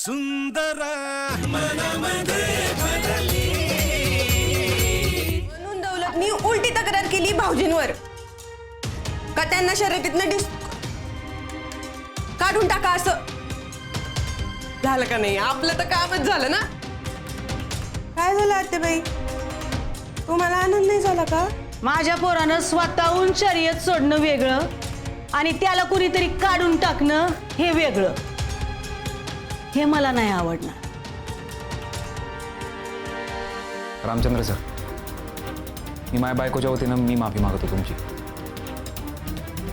सुंदर मनामध्ये भरली म्हणून दौलतनी उलटी तक्रार केली भाऊजींवर का त्यांना शर्यतीतनं काढून टाका असं झालं का नाही? आपलं तर कामच झालं ना. काय झालं आत्याबाई, तुम्हाला आनंद नाही झाला का? माझ्या पोरानं स्वतःहून शर्यत सोडणं वेगळं आणि त्याला कुणीतरी काढून टाकणं हे वेगळं. हे मला नाही आवडणार. रामचंद्र सर, मी माझ्या बायकोच्या वतीनं मी माफी मागतो तुमची.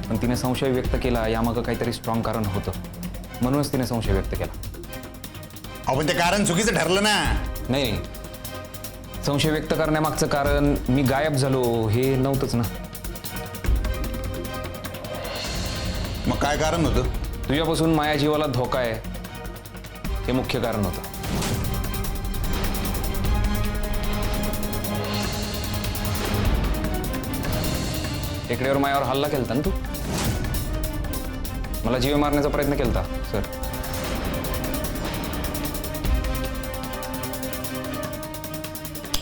पण तिने संशय व्यक्त केला यामागं काहीतरी स्ट्रॉंग कारण होतं, म्हणूनच तिने संशय व्यक्त केला. आपण ते कारण चुकीचं ठरलं ना. नाही, संशय व्यक्त करण्यामागचं कारण मी गायब झालो हे नव्हतंच ना. मग काय कारण होतं? तुझ्यापासून माझ्या जीवाला धोका आहे हे मुख्य कारण होतं. टेकड्यावर माझ्यावर हल्ला केलता ना तू. मला जीव मारण्याचा प्रयत्न केलता सर.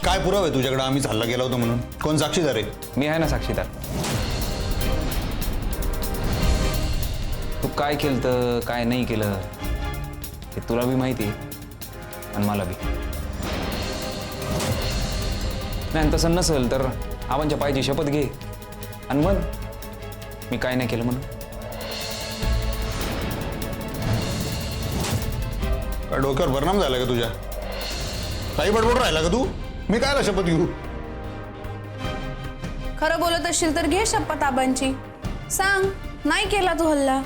काय पुरावे तुझ्याकडे आम्हीच हल्ला केला होता म्हणून? कोण साक्षीदार आहे? मी आहे ना साक्षीदार. तू काय केलं काय नाही केलं हे तुला बी माहिती आहे आणि मला बी. नाही तसं नसेल तर आबांच्या पायाची शपथ घे आणि मग मी काय नाही केलं म्हणून. काय डोक्यावर परिणाम झाला का तुझ्या? काही बडबड राहिला का तू? मी कायला शपथ घेऊ? खरं बोलत असशील तर घे शपथ आबांची. सांग नाही केला तू हल्ला.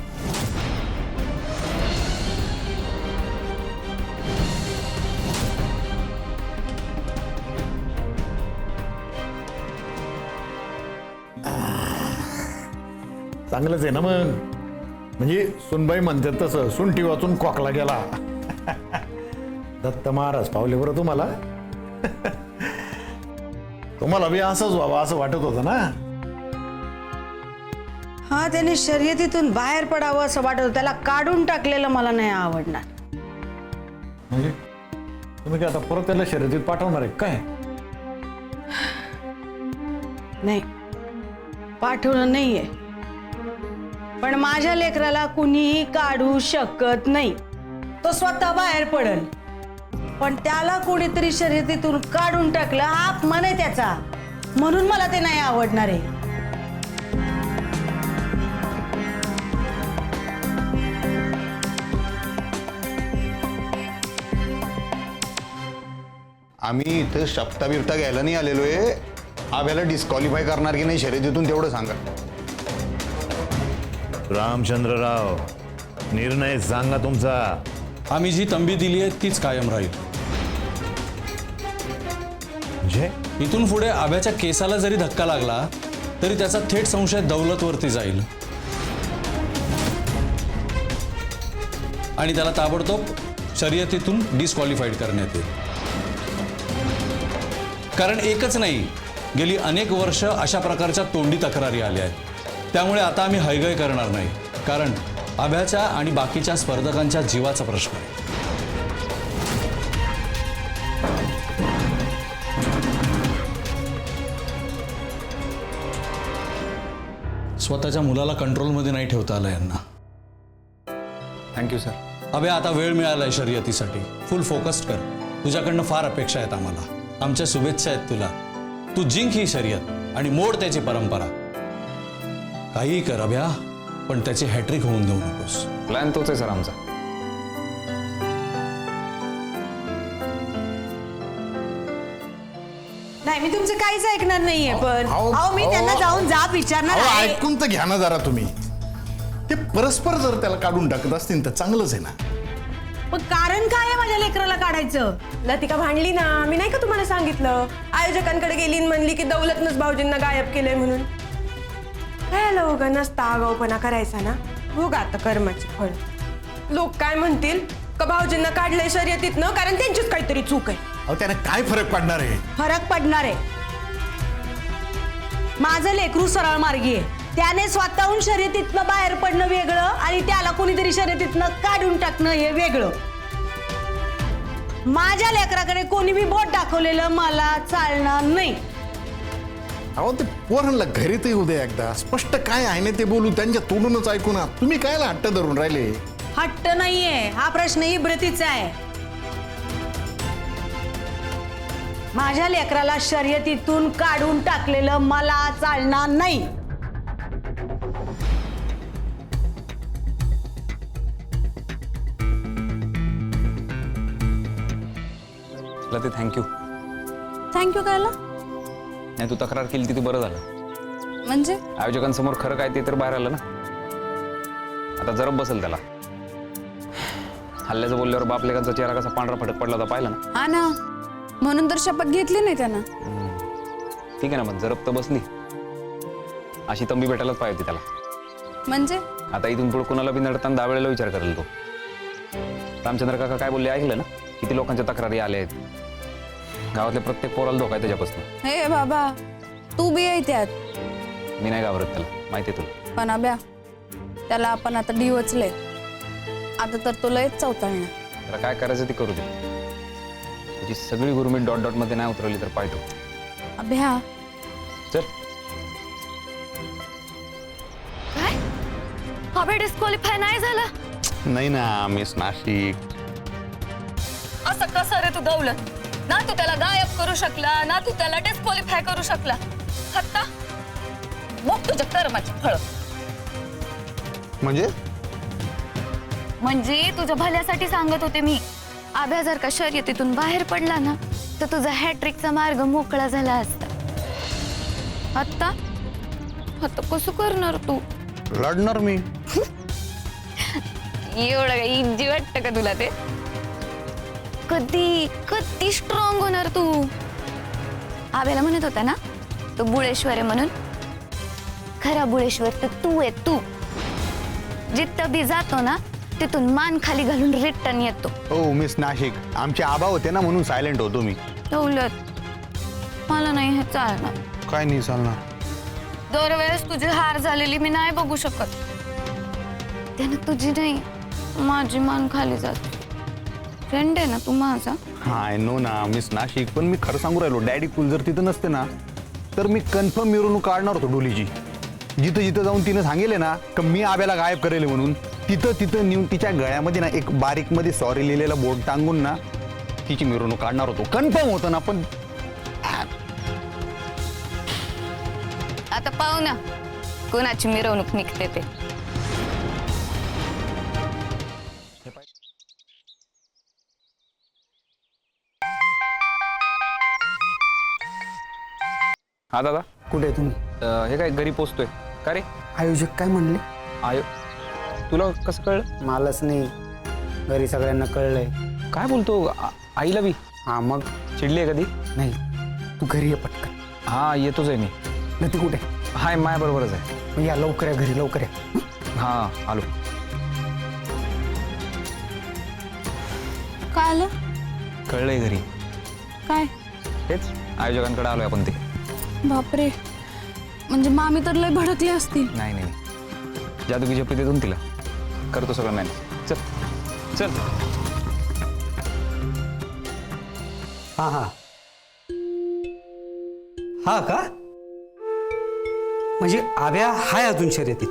चांगलंच आहे ना मग. म्हणजे सुनबाई म्हणतात तसं सुंठी वाचून खोकला गेला. दत्त महाराज पावले बरं तुम्हाला. तुम्हाला बी असंच व्हावं असं वाटत होतं ना. हा, त्याने शर्यतीतून बाहेर पडावं असं वाटत होतं. त्याला काढून टाकलेलं मला नाही आवडणार. म्हणजे तुम्ही काय आता परत त्याला शर्यतीत पाठवणार आहे काय? नाही, पाठवलं नाहीये. पण माझ्या लेकराला कुणीही काढू शकत नाही. तो स्वतः बाहेर पडल. पण त्याला कोणीतरी शर्यतीतून काढून टाकलं हा अपमान आहे त्याचा. म्हणून मला ते नाही आवडणार आहे. आम्ही इथं शपथा बिपता घ्यायला नाही आलेलो आहे. आब्याला डिस्क्वालिफाय करणार की नाही शर्यतीतून तेवढं सांगा. रामचंद्रराव, निर्णय सांगा तुमचा. आम्ही जी तंबी दिली आहे तीच कायम राहील. म्हणजे इथून पुढे आब्याच्या केसाला जरी धक्का लागला तरी त्याचा थेट संशय दौलतवरती जाईल आणि त्याला ताबडतोब शर्यतीतून डिस्क्वालिफाईड करण्यात येईल. कारण एकच नाही, गेली अनेक वर्ष अशा प्रकारच्या तोंडी तक्रारी आल्या आहेत. त्यामुळे आता आम्ही हयगय करणार नाही. कारण आभ्याच्या आणि बाकीच्या स्पर्धकांच्या जीवाचा प्रश्न आहे. स्वतःच्या मुलाला कंट्रोलमध्ये नाही ठेवता आलं यांना. Thank you sir. अभ्या, आता वेळ मिळालाय शर्यतीसाठी. फुल फोकस्ड कर. तुझ्याकडनं फार अपेक्षा आहेत आम्हाला. आमच्या शुभेच्छा आहेत तुला. तू जिंक ही शर्यत आणि मोड त्याची परंपरा. काहीही कर अभ्या, पण त्याची हॅट्रिक होऊन देऊ नकोस. प्लॅन तोच आहे सर आमचा. नाही, मी तुमचं काहीच ऐकणार नाहीये. पण अहो, मी त्यांना जाऊन जाब विचारणार आहे. ऐकून तर घ्या ना जरा तुम्ही. ते परस्पर जर त्याला काढून टाकत असतील तर चांगलंच आहे ना. पण कारण काय आहे माझ्या लेकराला काढायचं? लतिका भांडली ना. मी नाही का तुम्हाला सांगितलं? आयोजकांकडे गेली आणि म्हणली की दौलतनंच भाऊजींना गायब केलंय म्हणून. काय लोक नसता आगाऊपणा करायचा ना. हो गा आता कर्माची फळ. लोक काय म्हणतील का भाऊजींना काढलंय शर्यतीतनं कारण त्यांचीच काहीतरी चूक आहे. अहो, त्याने काय फरक पडणार आहे? फरक पडणार आहे. माझं लेकरू सरळ मार्गी आहे. त्याने स्वतःहून शर्यतीतनं बाहेर पडणं वेगळं आणि त्याला कोणीतरी शर्यतीतनं काढून टाकणं हे वेगळं. माझ्या लेकराकडे कोणी बी बोट दाखवलेलं मला चालणार नाही. अहो ते पोरांना घरी तर येऊ दे एकदा, स्पष्ट काय आहे ना ते बोलू, त्यांच्या तोंडूनच ऐकू ना. तुम्ही कायला हट्ट धरून राहिले? हट्ट नाहीये, हा प्रश्न इब्रतीचा आहे. माझ्या लेकराला शर्यतीतून काढून टाकलेलं मला चालणार नाही. लते थँक्यू. थँक्यू कायला? नाही तू तक्रार केली ती तू बरं झालं. म्हणजे आयोजकांसमोर खरं काय ते तर बाहेर आलं ना. आता जरब बसेल त्याला. हल्ल्याचं बोलल्यावर बापलेकांचा चेहरा कसा पांढरा फटक पडला होता पाहिला ना. हा ना, म्हणून तर शपथ घेतली नाही त्यानं. ठीक आहे ना, मग जरब तर बसली. अशी तंबी भेटायलाच पाहिजे होती त्याला. म्हणजे आता इथून पुढे कुणाला बी नडताना 10 वेळेला विचार करेल तो. रामचंद्र काका काय बोलले ऐकलं ना? किती लोकांच्या तक्रारी आल्या आहेत. गावातल्या प्रत्येक पोराला धोका आहे त्याच्यापासून. हे बाबा, तू बी आहे त्यात. मी नाही घाबरत त्याला, माहिती आहे तुला. पण अभ्या, त्याला आपण आता डिवचले. आता तर तो लयच चौताळणार. त्याला काय करायचं ते करू दे. त्याची सगळी गुरमीट डॉट डॉट मध्ये नाही उतरवली तर पाहतो. अभ्या, चल. काय अभ्या डिस्क्वालिफाय नाही झाला? नाही ना मिस नाशिक. असं कसं रे तू दौलत? ना तू त्याला गायब करू शकला, ना तू त्याला डिस्क्वालिफाय करू शकला. हत्ता मग तुझ्या कर्माची फळ. म्हणजे तुझ्या भल्यासाठी सांगत होते मी. आभ्या जर का शर्यतीतून बाहेर पडला ना तर तुझा हॅट्रिकचा मार्ग मोकळा झाला असता. आता कसं करणार तू? लढणार मी. एवढं इजी वाटतं का तुला ते? कधी कधी स्ट्रॉंग होणार तू? आभ्याला म्हणत होता ना तो बुळेश्वर आहे म्हणून. खरा बुळेश्वर तर तू आहे तू. जिथं बी जातो ना तिथून मान खाली घालून रिटर्न येतो. हो मिस नाशिक, आमचे आबा होते ना म्हणून सायलेंट होतो मी. दौलत, मला नाही हे चालणार. काय नाही चालणार? दरवेळेस तुझी हार झालेली मी नाही बघू शकत. त्यानं तुझी नाही माझी मान खाली जाते. फ्रेंड आहे ना तू माझा. हा आय नो ना मिस नाशिक, पण मी खरं सांगू राहिलो, डॅडी कुल जर तिथं नसते ना तर मी कन्फर्म मिरवणूक काढणार होतो डोलीची. जिथं जिथं जाऊन तिने सांगितले ना की मी आब्याला गायब करेल म्हणून, तिथं तिथं नेऊन तिच्या गळ्यामध्ये ना एक बारीक मध्ये सॉरी लिहिलेला बोर्ड टांगून ना तिची मिरवणूक काढणार होतो. कन्फर्म होतं ना. पण आता पाहू ना कोणाची मिरवणूक निघते ते. हा दादा. कुठे आहे तुम्ही? हे काय घरी पोचतोय का रे? आयोजक काय म्हणले? आयो तुला कसं कळलं? मलाच नाही, घरी सगळ्यांना कळलंय. काय बोलतो? आईला बी? हा मग चिडली आहे कधी? नाही, तू घरी ये पटकन. हा येतोच आहे मी. नती कुठे? हाय माया बरोबरच आहे. मग या लवकर या घरी, लवकर या. हा आलो. काय आलं? कळलंय घरी. काय? तेच आयोजकांकडे आलोय आपण ते. बापरे, म्हणजे मामी तर लय भडकली असती. नाही नाही, जादूगी झपी देतो तिला. करतो सगळं मॅनेज. चल चल. हा हा हा का? म्हणजे आभ्या हाय अजून शर्यतीत?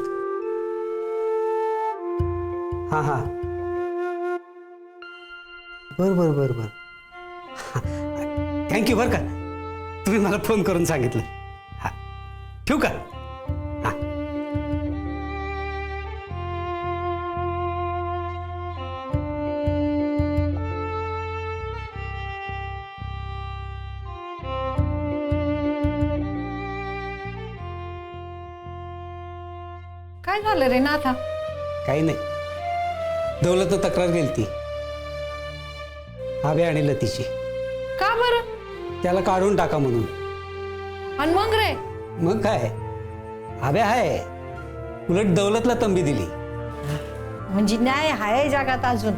हा हा, बर बर बर बर. थँक्यू बर का, तुम्ही मला फोन करून सांगितलं. हा ठेवू का? हा. काय झालं रे नाथा? काही नाही, दौलत तक्रार केली ती आभ्या आणि लतीची. का बरं? त्याला काढून टाका म्हणून. आणि मग रे? मग काय, आभ्या आहे, उलट दौलतला तंबी दिली. म्हणजे न्याय हाय जगात अजून.